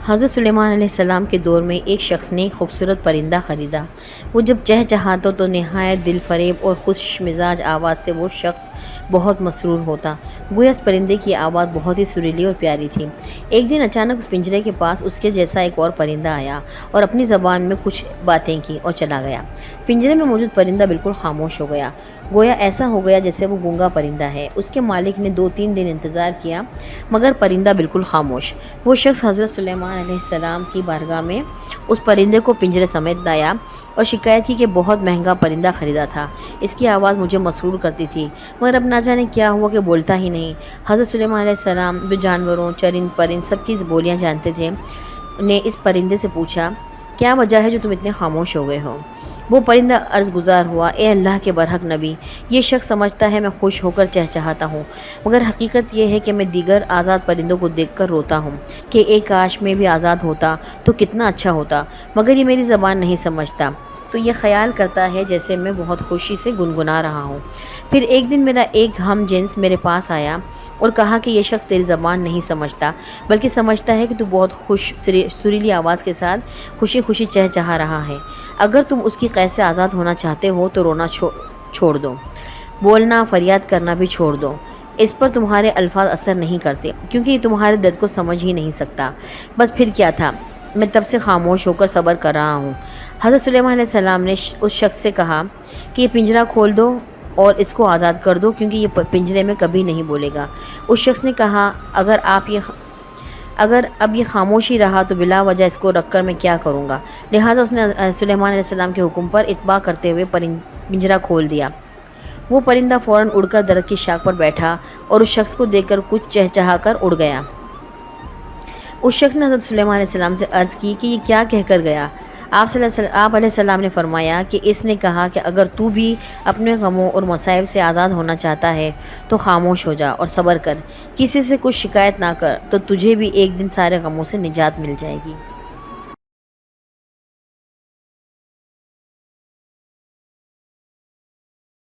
حضرت سلیمان علیہ السلام کے دور میں ایک شخص نے ایک خوبصورت پرندہ خریدا۔ وہ جب چہچہاتا تو نہایت دل فریب اور خوش مزاج آواز سے وہ شخص بہت مسرور ہوتا، گویا اس پرندے کی آواز بہت ہی سریلی اور پیاری تھی۔ ایک دن اچانک اس پنجرے کے پاس اس کے جیسا ایک اور پرندہ آیا اور اپنی زبان میں کچھ باتیں کی اور چلا گیا۔ پنجرے میں موجود پرندہ بالکل خاموش ہو گیا، گویا ایسا ہو گیا جیسے وہ گونگا پرندہ ہے۔ اس کے مالک نے 2-3 دن انتظار کیا مگر پرندہ بالکل خاموش۔ وہ شخص حضرت سلیمان علیہ السلام کی بارگاہ میں اس پرندے کو پنجرے سمیت لایا اور شکایت کی کہ بہت مہنگا پرندہ خریدا تھا، اس کی آواز مجھے مسرور کرتی تھی مگر اب نہ جانے کیا ہوا کہ بولتا ہی نہیں۔ حضرت سلیمان علیہ السلام جو جانوروں، چرند پرند سب کی بولیاں جانتے تھے نے اس پرندے سے پوچھا، کیا وجہ ہے جو تم اتنے خاموش ہو گئے ہو؟ وہ پرندہ عرض گزار ہوا، اے اللہ کے برحق نبی، یہ شخص سمجھتا ہے میں خوش ہو کر چہچہاتا ہوں مگر حقیقت یہ ہے کہ میں دیگر آزاد پرندوں کو دیکھ کر روتا ہوں کہ ایک کاش میں بھی آزاد ہوتا تو کتنا اچھا ہوتا، مگر یہ میری زبان نہیں سمجھتا تو یہ خیال کرتا ہے جیسے میں بہت خوشی سے گنگنا رہا ہوں۔ پھر ایک دن میرا ایک ہم جنس میرے پاس آیا اور کہا کہ یہ شخص تیری زبان نہیں سمجھتا بلکہ سمجھتا ہے کہ تو بہت سریلی آواز کے ساتھ خوشی خوشی چہچہا رہا ہے۔ اگر تم اس کی قید سے آزاد ہونا چاہتے ہو تو رونا چھوڑ دو، بولنا فریاد کرنا بھی چھوڑ دو، اس پر تمہارے الفاظ اثر نہیں کرتے کیونکہ یہ تمہارے درد کو سمجھ ہی نہیں سکتا۔ بس پھر کیا تھا، میں تب سے خاموش ہو کر صبر کر رہا ہوں۔ حضرت سلیمان علیہ السلام نے اس شخص سے کہا کہ یہ پنجرا کھول دو اور اس کو آزاد کر دو کیونکہ یہ پنجرے میں کبھی نہیں بولے گا۔ اس شخص نے کہا، اگر اب یہ خاموشی رہا تو بلا وجہ اس کو رکھ کر میں کیا کروں گا؟ لہٰذا اس نے سلیمان علیہ السلام کے حکم پر اتباع کرتے ہوئے پنجرا کھول دیا۔ وہ پرندہ فوراً اڑ کر درخت کی شاخ پر بیٹھا اور اس شخص کو دیکھ کر کچھ چہچہا کر اڑ گیا۔ اس شخص نے حضرت سلیمان علیہ السلام سے عرض کی کہ یہ کیا کہہ کر گیا؟ آپ علیہ السلام نے فرمایا کہ اس نے کہا کہ اگر تو بھی اپنے غموں اور مصائب سے آزاد ہونا چاہتا ہے تو خاموش ہو جا اور صبر کر، کسی سے کچھ شکایت نہ کر تو تجھے بھی ایک دن سارے غموں سے نجات مل جائے گی۔